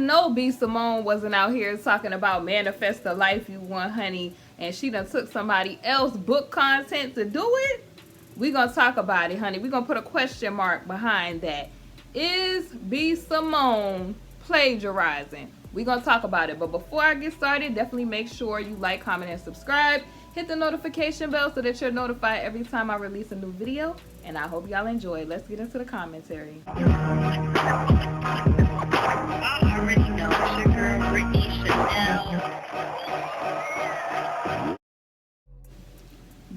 know B.Simone wasn't out here talking about manifest the life you want, honey, and she done took somebody else's book content to do it. We gonna talk about it, honey. We gonna put a question mark behind that. Is B.Simone plagiarizing? We gonna talk about it. But before I get started, definitely make sure you like, comment, and subscribe. Hit the notification bell so that you're notified every time I release a new video. And I hope y'all enjoy. Let's get into the commentary. I already know it's your girl, KingBritneyChanel.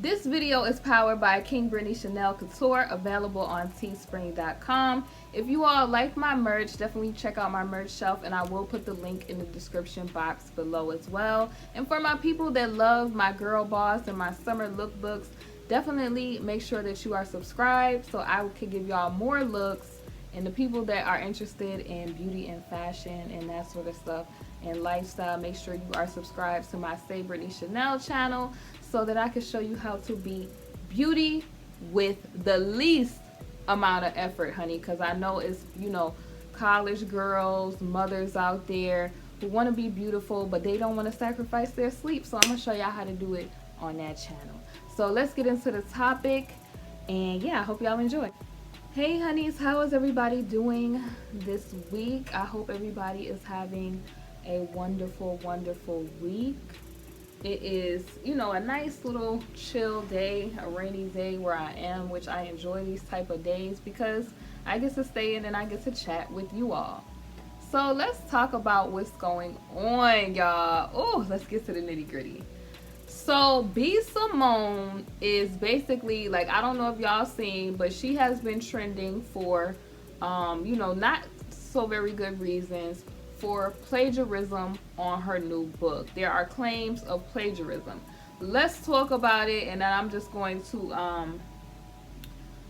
This video is powered by KingBritneyChanel Couture, available on teespring.com. If you all like my merch, definitely check out my merch shelf, and I will put the link in the description box below as well. And for my people that love my girl boss and my summer lookbooks, definitely make sure that you are subscribed so I can give y'all more looks. And the people that are interested in beauty and fashion and that sort of stuff and lifestyle, make sure you are subscribed to my Say Britney Chanel channel so that I can show you how to be beauty with the least amount of effort, honey, because I know it's, you know, college girls, mothers out there who want to be beautiful, but they don't want to sacrifice their sleep. So I'm going to show y'all how to do it on that channel. So let's get into the topic, and yeah, I hope y'all enjoy. Hey honeys, how is everybody doing this week? I hope everybody is having a wonderful, wonderful week. It is, you know, a nice little chill day, a rainy day where I am, which I enjoy these type of days because I get to stay in and I get to chat with you all. So let's talk about what's going on, y'all. Oh, let's get to the nitty gritty. So B.Simone is basically, like, I don't know if y'all seen, but she has been trending for, you know, not so very good reasons, for plagiarism on her new book. There are claims of plagiarism. Let's talk about it, and then I'm just going to, I'm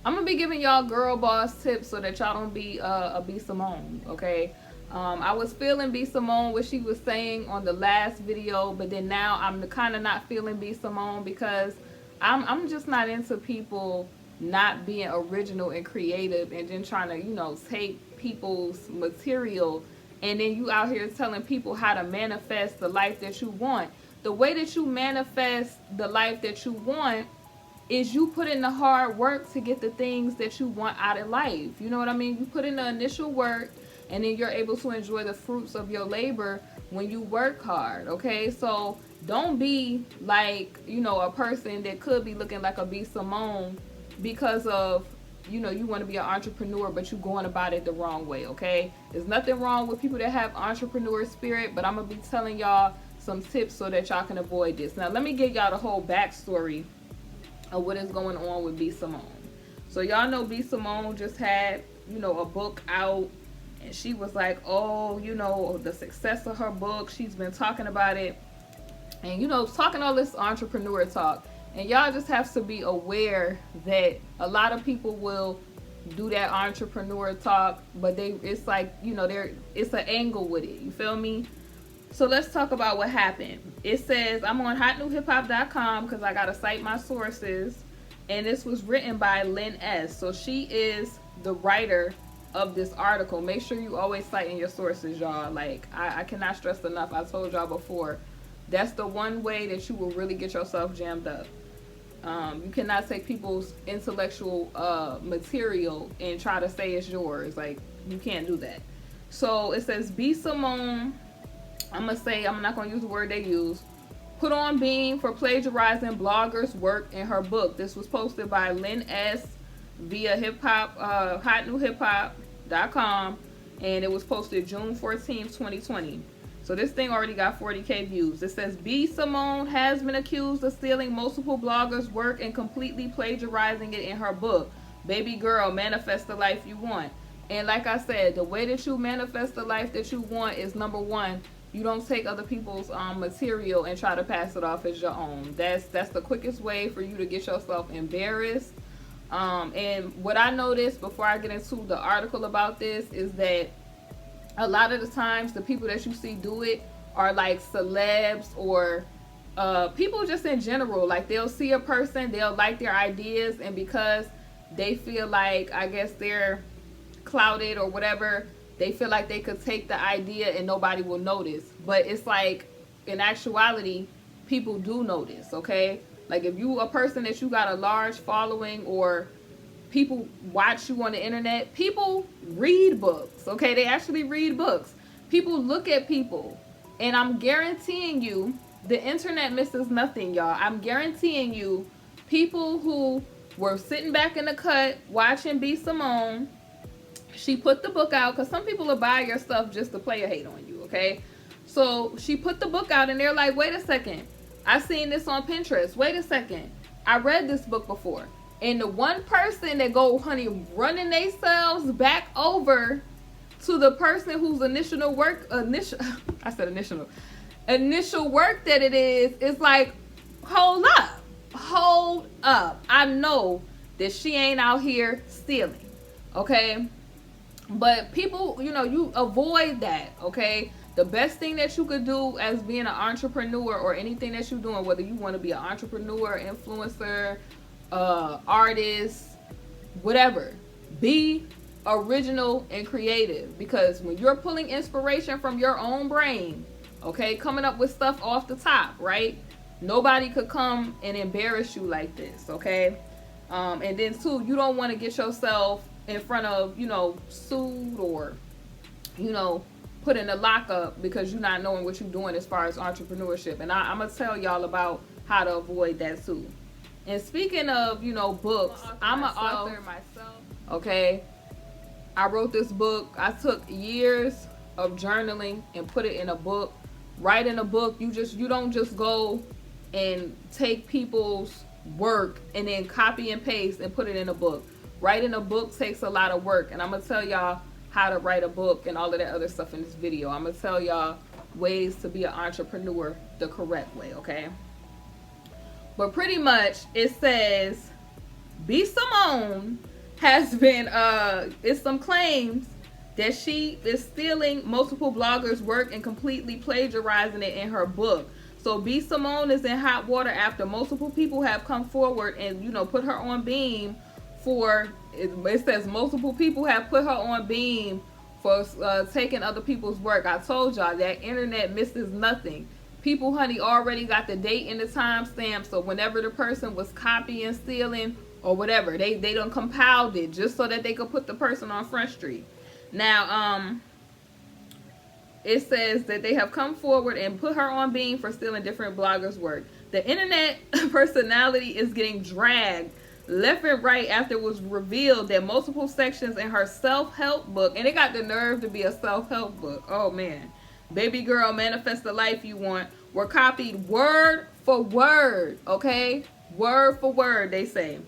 gonna be giving y'all girl boss tips so that y'all don't be a B.Simone, okay? I was feeling B.Simone, what she was saying on the last video, but then now I'm kind of not feeling B.Simone because I'm just not into people not being original and creative and then trying to, you know, take people's material and then you out here telling people how to manifest the life that you want. The way that you manifest the life that you want is you put in the hard work to get the things that you want out of life. You know what I mean? You put in the initial work, and then you're able to enjoy the fruits of your labor when you work hard, okay? So don't be like, you know, a person that could be looking like a B.Simone because of, you know, you want to be an entrepreneur, but you're going about it the wrong way, okay? There's nothing wrong with people that have entrepreneur spirit, but I'm going to be telling y'all some tips so that y'all can avoid this. Now, let me give y'all the whole backstory of what is going on with B.Simone. So y'all know B.Simone just had, you know, a book out, and she was like, oh, you know, the success of her book, she's been talking about it, and, you know, talking all this entrepreneur talk. And y'all just have to be aware that a lot of people will do that entrepreneur talk, but it's like, you know, it's an angle with it. You feel me? So let's talk about what happened. It says, I'm on hotnewhiphop.com because I got to cite my sources. And this was written by Lynn S. So she is the writer of this article. Make sure you always citing your sources, y'all. Like, I cannot stress enough. I told y'all before, that's the one way that you will really get yourself jammed up. You cannot take people's intellectual material and try to say it's yours. Like, you can't do that. So it says B.Simone, I'm not going to use the word they use, put on beam for plagiarizing bloggers' work in her book. This was posted by Lynn S. via hotnewhiphop.com, and it was posted June 14th, 2020. So this thing already got 40K views. It says B.Simone has been accused of stealing multiple bloggers' work and completely plagiarizing it in her book, Baby Girl, Manifest the Life You Want. And like I said, the way that you manifest the life that you want is, number one, you don't take other people's material and try to pass it off as your own. That's the quickest way for you to get yourself embarrassed. And what I noticed before I get into the article about this is that a lot of the times the people that you see do it are like celebs or people just in general. Like, they'll see a person, they'll like their ideas, and because they feel like, I guess, they're clouded or whatever, they feel like they could take the idea and nobody will notice. But it's like, in actuality, people do notice, okay? Like, if you a person that you got a large following, or people watch you on the internet, people read books, okay? They actually read books. People look at people. And I'm guaranteeing you, the internet misses nothing, y'all. I'm guaranteeing you, people who were sitting back in the cut watching B.Simone, she put the book out, because some people will buy your stuff just to play a hate on you, okay? So she put the book out and they're like, wait a second, I seen this on Pinterest. Wait a second, I read this book before. And the one person that go, honey, running themselves back over to the person whose initial work that it is like, hold up. I know that she ain't out here stealing, okay? But people, you know, you avoid that, okay? The best thing that you could do as being an entrepreneur, or anything that you're doing, whether you want to be an entrepreneur, influencer, artist, whatever, be original and creative. Because when you're pulling inspiration from your own brain, okay, coming up with stuff off the top, right? Nobody could come and embarrass you like this, okay? And then too, you don't want to get yourself in front of, you know, sued, or, you know, put in a lockup because you're not knowing what you're doing as far as entrepreneurship. And I'm going to tell y'all about how to avoid that too. And speaking of, you know, books, I'm an author myself, okay? I wrote this book. I took years of journaling and put it in a book. Writing a book, you don't just go and take people's work and then copy and paste and put it in a book. Writing a book takes a lot of work, and I'm gonna tell y'all how to write a book and all of that other stuff in this video. I'm gonna tell y'all ways to be an entrepreneur the correct way, okay? But pretty much it says B.Simone has been it's some claims that she is stealing multiple bloggers' work and completely plagiarizing it in her book. So B.Simone is in hot water after multiple people have come forward and, you know, put her on beam for, it says multiple people have put her on beam for taking other people's work. I told y'all that internet misses nothing. People, honey, already got the date and the time stamp, so whenever the person was copying, stealing, or whatever, they done compiled it just so that they could put the person on Front Street. Now, it says that they have come forward and put her on beam for stealing different bloggers' work. The internet personality is getting dragged left and right after it was revealed that multiple sections in her self-help book, and it got the nerve to be a self-help book, oh man, Baby Girl, Manifest the Life You Want, were copied word for word, okay? Word for word, they say,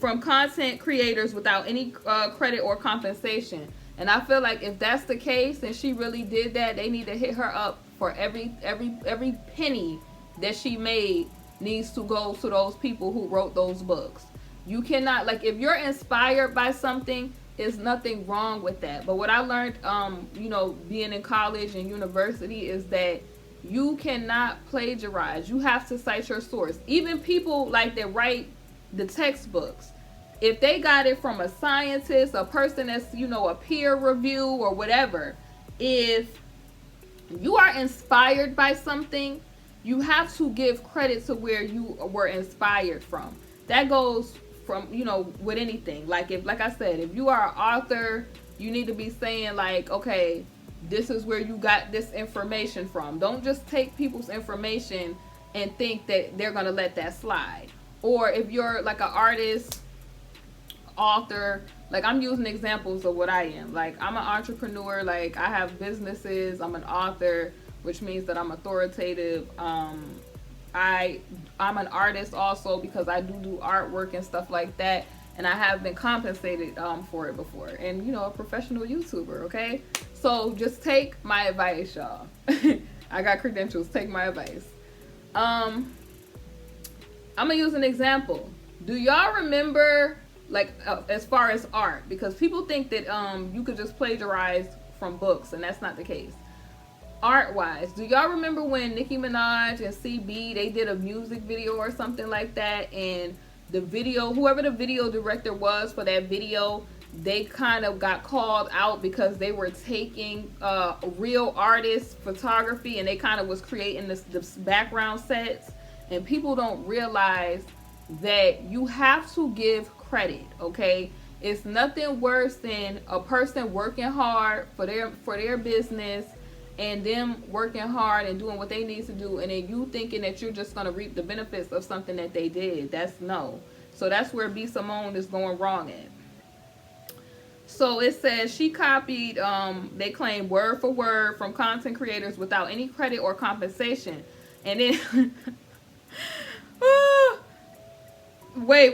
from content creators without any credit or compensation. And I feel like if that's the case and she really did that, they need to hit her up for every penny that she made needs to go to those people who wrote those books. You cannot, like, if you're inspired by something, there's nothing wrong with that. But what I learned, you know, being in college and university is that you cannot plagiarize. You have to cite your source. Even people like that write the textbooks, if they got it from a scientist, a person that's, you know, a peer review or whatever, if you are inspired by something, you have to give credit to where you were inspired from. That goes from, you know, with anything. Like, if, like I said, if you are an author, you need to be saying like, okay, this is where you got this information from. Don't just take people's information and think that they're gonna let that slide. Or if you're like an artist, author, like I'm using examples of what I am. Like, I'm an entrepreneur, like I have businesses, I'm an author, which means that I'm authoritative. I'm an artist also because I do artwork and stuff like that, and I have been compensated for it before, and, you know, a professional YouTuber, okay? So just take my advice, y'all. I got credentials, take my advice. I'm gonna use an example. Do y'all remember, like, as far as art, because people think that you could just plagiarize from books, and that's not the case. Art-wise, do y'all remember when Nicki Minaj and CB, they did a music video or something like that, and the video, whoever the video director was for that video, they kind of got called out because they were taking real artist photography, and they kind of was creating this background sets. And people don't realize that you have to give credit, okay? It's nothing worse than a person working hard for their business, and them working hard and doing what they need to do, and then you thinking that you're just going to reap the benefits of something that they did. That's no. So that's where B.Simone is going wrong at. So it says she copied, they claim, word for word from content creators without any credit or compensation. And then wait.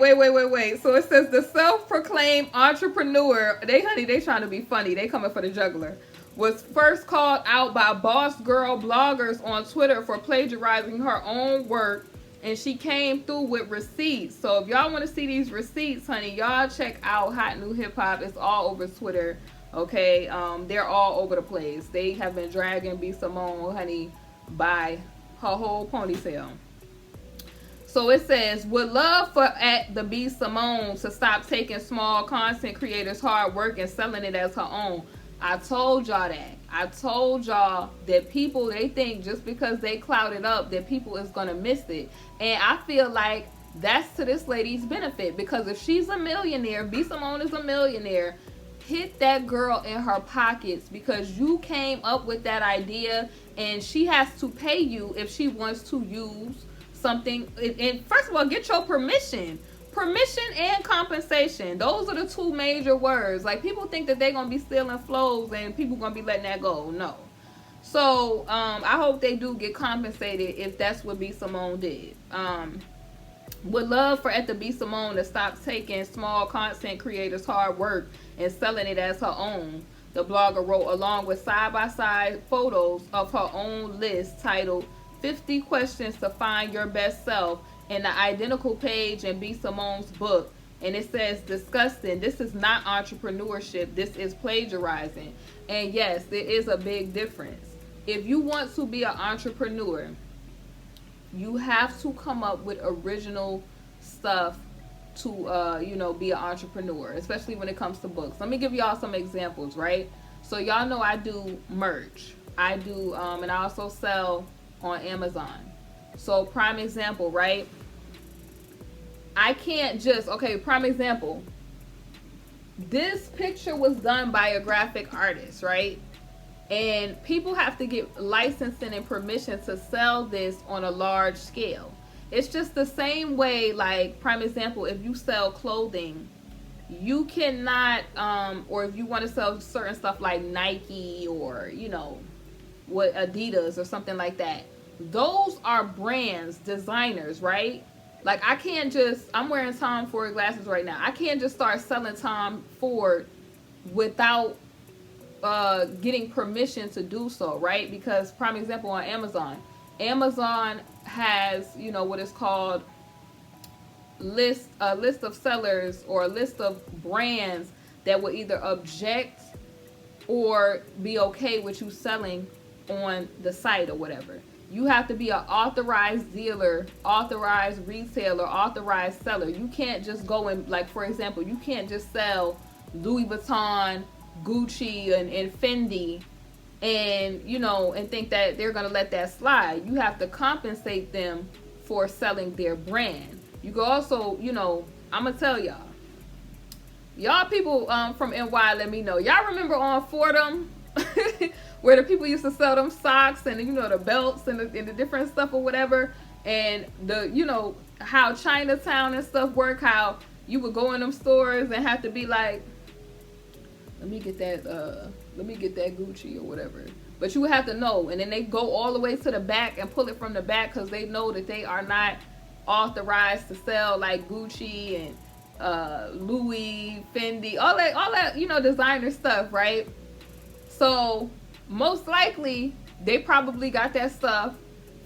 So it says the self-proclaimed entrepreneur, they trying to be funny. They coming for the juggler. Was first called out by boss girl bloggers on Twitter for plagiarizing her own work, and she came through with receipts. So if y'all want to see these receipts, honey, y'all check out Hot New Hip Hop. It's all over Twitter, okay? They're all over the place. They have been dragging B.Simone, honey, by her whole ponytail. So it says, would love for at the B.Simone to stop taking small content creators' hard work and selling it as her own. I told y'all that. I told y'all that people, they think just because they clout it up that people is going to miss it. And I feel like that's to this lady's benefit, because if she's a millionaire, B.Simone is a millionaire, hit that girl in her pockets, because you came up with that idea, and she has to pay you if she wants to use something. And first of all, get your permission. Permission and compensation. Those are the two major words. Like, people think that they're going to be stealing flows and people going to be letting that go. No. So, I hope they do get compensated if that's what B.Simone did. Would love for at the B.Simone to stop taking small content creators' hard work and selling it as her own, the blogger wrote, along with side-by-side photos of her own list titled 50 Questions to Find Your Best Self, in the identical page in B.Simone's book. And it says, disgusting. This is not entrepreneurship. This is plagiarizing. And yes, there is a big difference. If you want to be an entrepreneur, you have to come up with original stuff to, be an entrepreneur, especially when it comes to books. Let me give y'all some examples, right? So y'all know I do merch. I do, and I also sell on Amazon. So prime example, right? I can't just, prime example. This picture was done by a graphic artist, right? And people have to get licensing and permission to sell this on a large scale. It's just the same way, like, prime example, if you sell clothing, you cannot, or if you want to sell certain stuff like Nike or, what, Adidas or something like that. Those are brands, designers, right? Like, I can't just, I'm wearing Tom Ford glasses right now. I can't just start selling Tom Ford without getting permission to do so, right? Because, prime example, on Amazon. Amazon has, what is called a list of sellers, or a list of brands that will either object or be okay with you selling on the site or whatever. You have to be an authorized dealer, authorized retailer, authorized seller. You can't just go and, like, for example, you can't just sell Louis Vuitton, Gucci, and Fendi and, and think that they're going to let that slide. You have to compensate them for selling their brand. You can also, I'm going to tell y'all. Y'all people from NY, let me know. Y'all remember on Fordham? Where the people used to sell them socks and, the belts and the different stuff or whatever. And the, how Chinatown and stuff work, how you would go in them stores and have to be like, let me get that Gucci or whatever. But you would have to know. And then they go all the way to the back and pull it from the back, because they know that they are not authorized to sell like Gucci and Louis, Fendi, all that, designer stuff, right? So most likely they probably got that stuff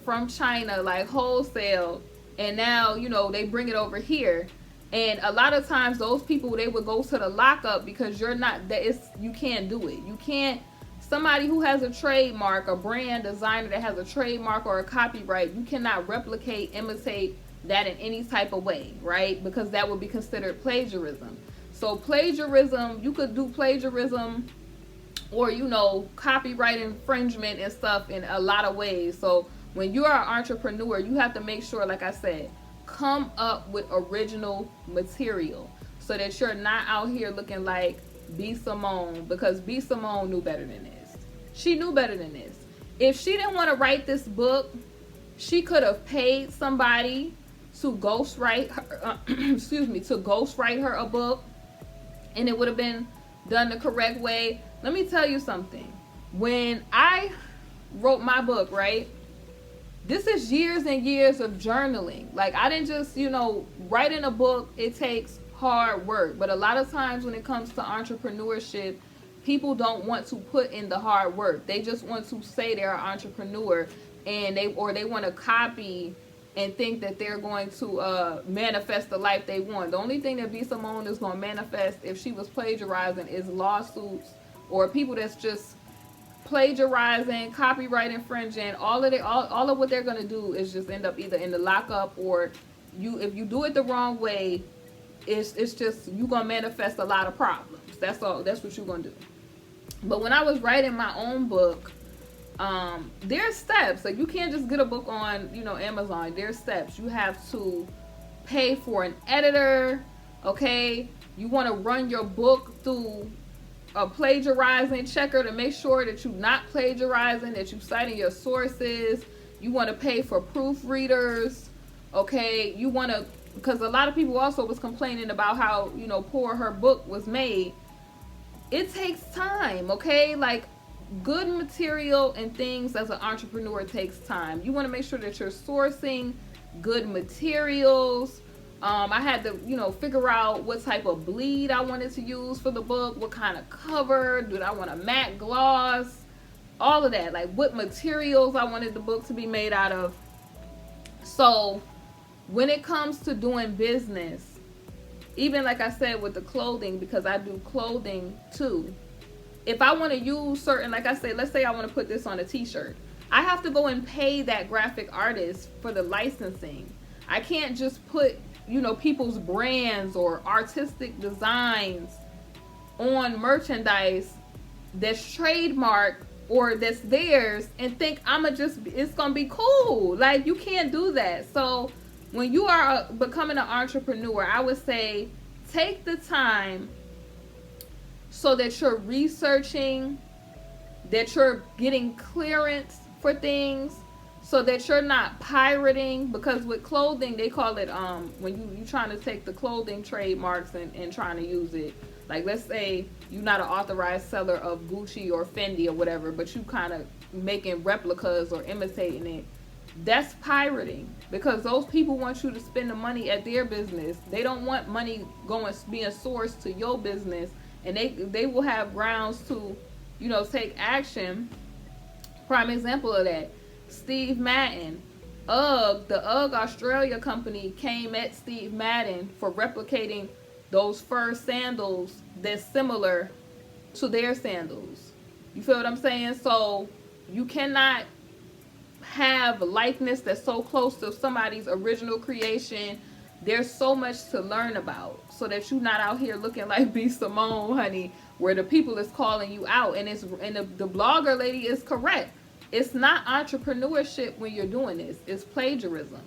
from China, like wholesale, and now they bring it over here. And a lot of times those people, they would go to the lockup because you can't do it. You can't, somebody who has a trademark, a brand designer that has a trademark or a copyright, you cannot replicate, imitate that in any type of way, right? Because that would be considered plagiarism. So plagiarism, you could do plagiarism or, you know, copyright infringement and stuff in a lot of ways. So when you are an entrepreneur, you have to make sure, like I said, come up with original material so that you're not out here looking like B.Simone, because B.Simone knew better than this. She knew better than this. If she didn't want to write this book, she could have paid somebody to ghostwrite her, to ghostwrite her a book, and it would have been done the correct way. Let me tell you something. When I wrote my book, right, this is years and years of journaling. Like, I didn't just, you know, writing a book, it takes hard work. But a lot of times when it comes to entrepreneurship, people don't want to put in the hard work. They just want to say they're an entrepreneur, and they want to copy and think that they're going to manifest the life they want. The only thing that B.Simone is going to manifest if she was plagiarizing is lawsuits, or people that's just plagiarizing, copyright infringing. All of what they're going to do is just end up either in the lockup, or if you do it the wrong way, it's just, you're going to manifest a lot of problems. That's all. That's what you're going to do. But when I was writing my own book, there's steps. Like, you can't just get a book on, you know, Amazon. There's steps. You have to pay for an editor, okay? You want to run your book through a plagiarizing checker to make sure that you're not plagiarizing, that you're citing your sources. You want to pay for proofreaders, okay? You want to, because a lot of people also was complaining about how, you know, poor her book was made. It takes time, okay? Like, good material and things as an entrepreneur takes time. You want to make sure that you're sourcing good materials. I had to, you know, figure out what type of bleed I wanted to use for the book, what kind of cover, did I want a matte gloss, all of that, like what materials I wanted the book to be made out of. So when it comes to doing business, even like I said with the clothing, because I do clothing too, if I want to use certain, like I said, let's say I want to put this on a t-shirt, I have to go and pay that graphic artist for the licensing. I can't just put, you know, people's brands or artistic designs on merchandise that's trademarked or that's theirs and think it's gonna be cool. Like, you can't do that. So when you are becoming an entrepreneur, I would say take the time so that you're researching, that you're getting clearance for things, so that you're not pirating. Because with clothing, they call it, when you're trying to take the clothing trademarks and trying to use it. Like, let's say you're not an authorized seller of Gucci or Fendi or whatever, but you kind of making replicas or imitating it. That's pirating, because those people want you to spend the money at their business. They don't want money being sourced to your business, and they will have grounds to, you know, take action. Prime example of that, Steve Madden, UGG, the UGG Australia company came at Steve Madden for replicating those fur sandals that's similar to their sandals. You feel what I'm saying? So you cannot have likeness that's so close to somebody's original creation. There's so much to learn about, so that you're not out here looking like B.Simone, honey, where the people is calling you out. And the blogger lady is correct. It's not entrepreneurship when you're doing this. It's plagiarism.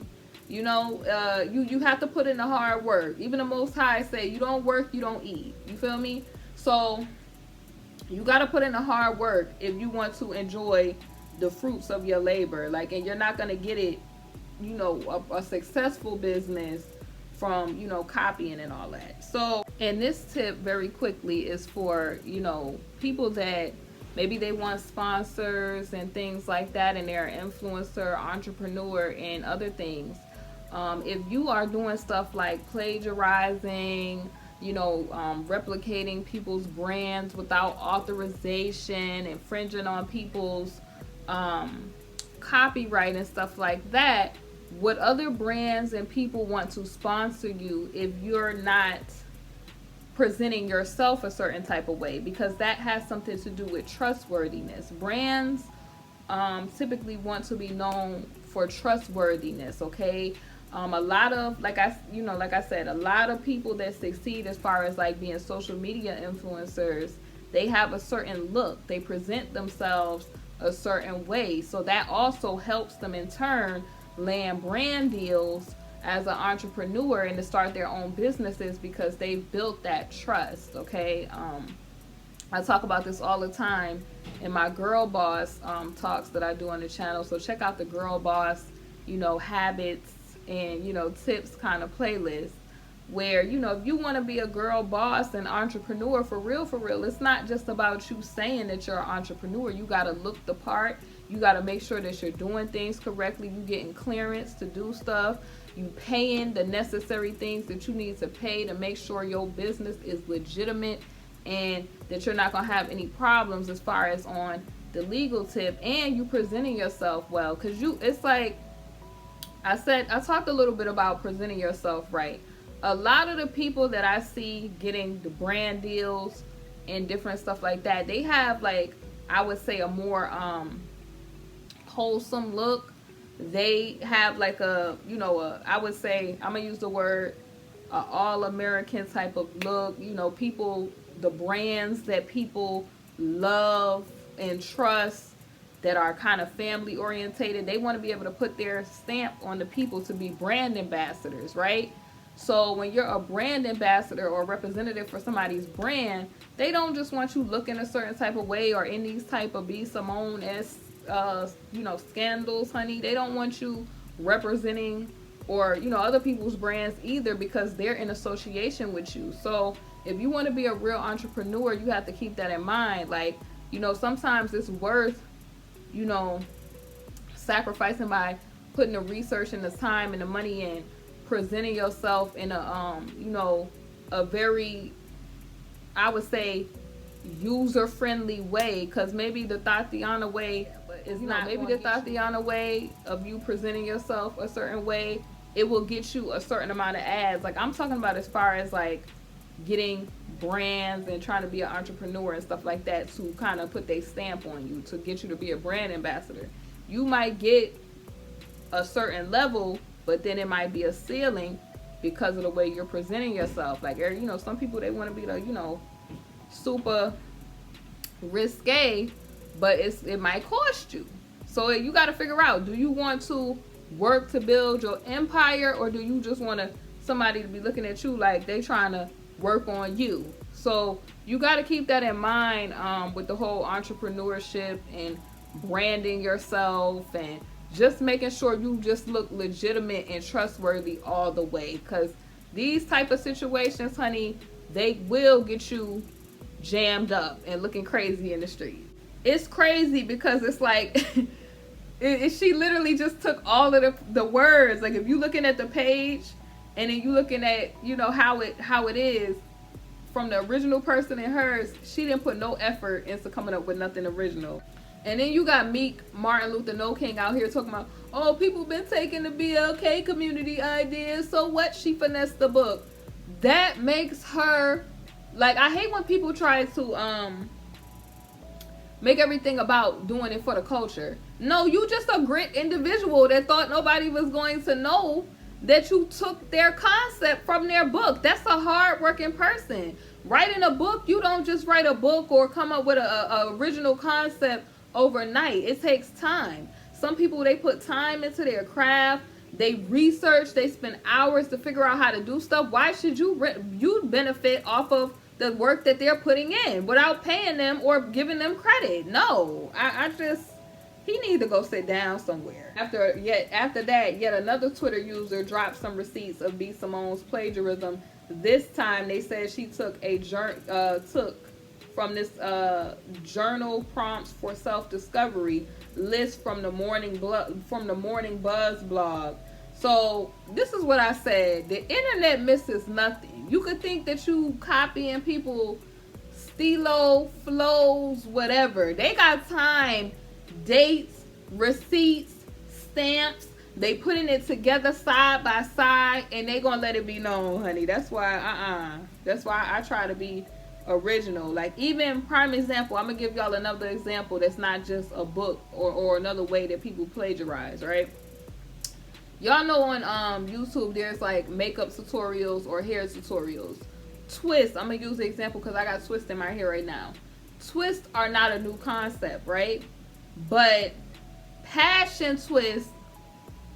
You know, you have to put in the hard work. Even the Most High say, you don't work, you don't eat. You feel me? So you got to put in the hard work if you want to enjoy the fruits of your labor. Like, and you're not going to get it, you know, a successful business from, you know, copying and all that. So, and this tip very quickly is for, you know, people that maybe they want sponsors and things like that, and they're an influencer, entrepreneur, and other things. If you are doing stuff like plagiarizing, you know, replicating people's brands without authorization, infringing on people's copyright and stuff like that, what other brands and people want to sponsor you if you're not presenting yourself a certain type of way, because that has something to do with trustworthiness. Brands typically want to be known for trustworthiness, okay? A lot of, like I said, a lot of people that succeed as far as like being social media influencers, they have a certain look. They present themselves a certain way. So that also helps them in turn land brand deals as an entrepreneur and to start their own businesses because they've built that trust. Okay. I talk about this all the time in my Girl Boss talks that I do on the channel. So check out the Girl Boss, habits and, tips kind of playlist where, if you want to be a girl boss and entrepreneur for real, it's not just about you saying that you're an entrepreneur. You got to look the part. You got to make sure that you're doing things correctly. You getting clearance to do stuff. You paying the necessary things that you need to pay to make sure your business is legitimate and that you're not going to have any problems as far as on the legal tip, and you presenting yourself well. Because it's like I talked a little bit about presenting yourself right. A lot of the people that I see getting the brand deals and different stuff like that, they have, like, I would say a more wholesome look. They have like I would say, I'm gonna use the word all-American type of look. People, the brands that people love and trust that are kind of family orientated, they want to be able to put their stamp on the people to be brand ambassadors, right? So when you're a brand ambassador or a representative for somebody's brand, they don't just want you looking a certain type of way or in these type of b.simone-esque scandals, honey. They don't want you representing or other people's brands either, because they're in association with you. So if you want to be a real entrepreneur, you have to keep that in mind. Like, sometimes it's worth sacrificing by putting the research and the time and the money in, presenting yourself in a very, I would say, user-friendly way, because maybe the Tatiana way is not, maybe the Tatiana way of you presenting yourself a certain way, it will get you a certain amount of ads. Like, I'm talking about as far as like getting brands and trying to be an entrepreneur and stuff like that to kind of put their stamp on you to get you to be a brand ambassador. You might get a certain level, but then it might be a ceiling because of the way you're presenting yourself. Like, some people, they want to be the, super risque, but it might cost you. So you got to figure out, do you want to work to build your empire, or do you just want somebody to be looking at you like they trying to work on you? So you got to keep that in mind with the whole entrepreneurship and branding yourself and just making sure you just look legitimate and trustworthy all the way, because these type of situations, honey, they will get you jammed up and looking crazy in the street. It's crazy because it's like she literally just took all of the words. Like, if you looking at the page and then you looking at how it is from the original person and hers, she didn't put no effort into coming up with nothing original. And then you got Meek Martin Luther No King out here talking about, oh, people been taking the BLK community ideas, so what? She finessed the book. That makes her, like, I hate when people try to make everything about doing it for the culture. No, you just a great individual that thought nobody was going to know that you took their concept from their book. That's a hard-working person. Writing a book, you don't just write a book or come up with a original concept overnight. It takes time. Some people, they put time into their craft. They research. They spend hours to figure out how to do stuff. Why should you benefit off of the work that they're putting in without paying them or giving them credit? No, he need to go sit down somewhere. After that, yet another Twitter user dropped some receipts of b.simone's plagiarism. This time they said she took from this journal prompts for self-discovery list from the Morning Buzz blog. So this is what I said. The internet misses nothing. You could think that you copying people stilo, flows, whatever. They got time, dates, receipts, stamps. They putting it together side by side, and they gonna let it be known, honey. That's why that's why I try to be original. Like, even prime example, I'm gonna give y'all another example that's not just a book or another way that people plagiarize, right? Y'all know on YouTube there's like makeup tutorials or hair tutorials. Twists, I'm gonna use the example because I got twists in my hair right now. Twists are not a new concept, right? But passion twist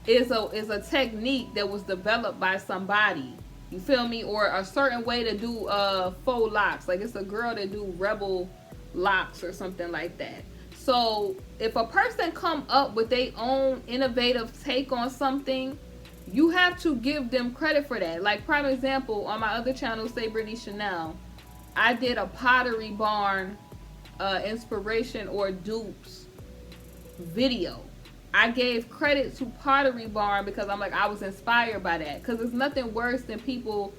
is a technique that was developed by somebody. You feel me? Or a certain way to do faux locks. Like it's a girl that do rebel locks or something like that. So if a person come up with their own innovative take on something, you have to give them credit for that. Like prime example, on my other channel, KingBritneyChanel, I did a Pottery Barn inspiration or dupes video. I gave credit to Pottery Barn because I'm like, I was inspired by that. Because there's nothing worse than people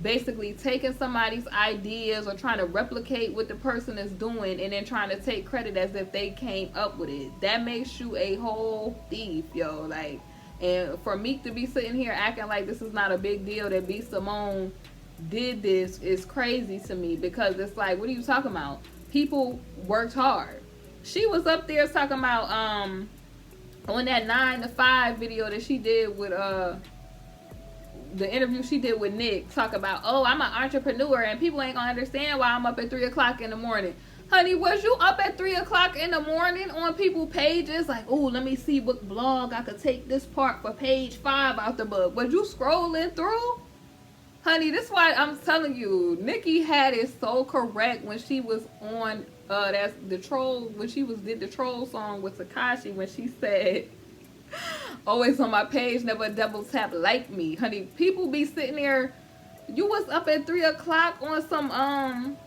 basically taking somebody's ideas or trying to replicate what the person is doing and then trying to take credit as if they came up with it. That makes you a whole thief, yo. Like, and for Meek to be sitting here acting like this is not a big deal that B.Simone did this is crazy to me, because it's like, what are you talking about? People worked hard. She was up there talking about on that 9 to 5 video that she did with the interview she did with Nick, talk about, oh, I'm an entrepreneur and people ain't gonna understand why I'm up at 3 o'clock in the morning. Honey, was you up at 3 o'clock in the morning on people's pages like, oh, let me see what blog I could take this part for page 5 out the book? Was you scrolling through? Honey, this is why I'm telling you, Nikki had it so correct when she was on that's the troll, when she did the troll song with Takashi, when she said, always on my page, never double tap like me. Honey, people be sitting there, you was up at 3 o'clock on some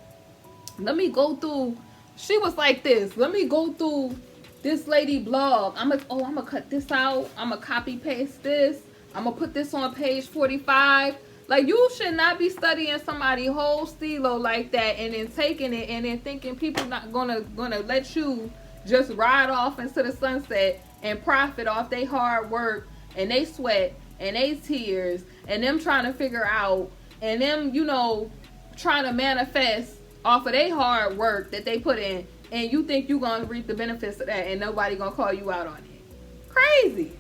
let me go through, she was like this, let me go through this lady blog. I'm gonna cut this out, I'm gonna copy paste this, I'm gonna put this on page 45. Like, you should not be studying somebody's whole stilo like that and then taking it and then thinking people not gonna let you just ride off into the sunset and profit off their hard work and they sweat and they tears and them trying to figure out and them, you know, trying to manifest off of their hard work that they put in, and you think you gonna reap the benefits of that and nobody gonna call you out on it. Crazy.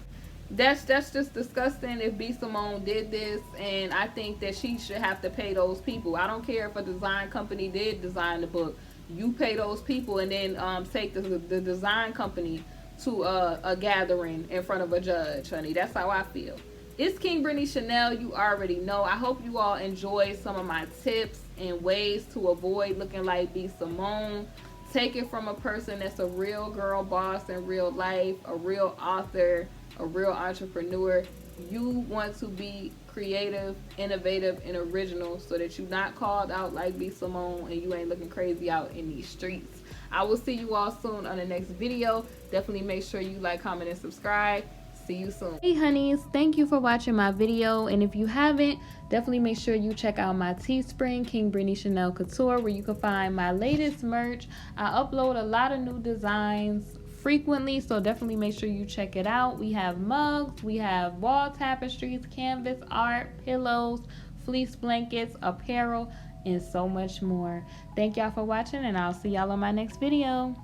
That's just disgusting if B.Simone did this, and I think that she should have to pay those people. I don't care if a design company did design the book. You pay those people and then take the design company to a gathering in front of a judge, honey. That's how I feel. It's KingBritneyChanel. You already know. I hope you all enjoyed some of my tips and ways to avoid looking like B.Simone. Take it from a person that's a real girl boss in real life, a real author, a real entrepreneur. You want to be creative, innovative, and original so that you're not called out like B.Simone and you ain't looking crazy out in these streets. I will see you all soon on the next video. Definitely make sure you like, comment, and subscribe. See you soon. Hey honeys, thank you for watching my video, and if you haven't, definitely make sure you check out my Teespring, KingBritneyChanel Couture, where you can find my latest merch. I upload a lot of new designs frequently, so definitely make sure you check it out. We have mugs, we have wall tapestries, canvas art, pillows, fleece blankets, apparel, and so much more. Thank y'all for watching, and I'll see y'all on my next video.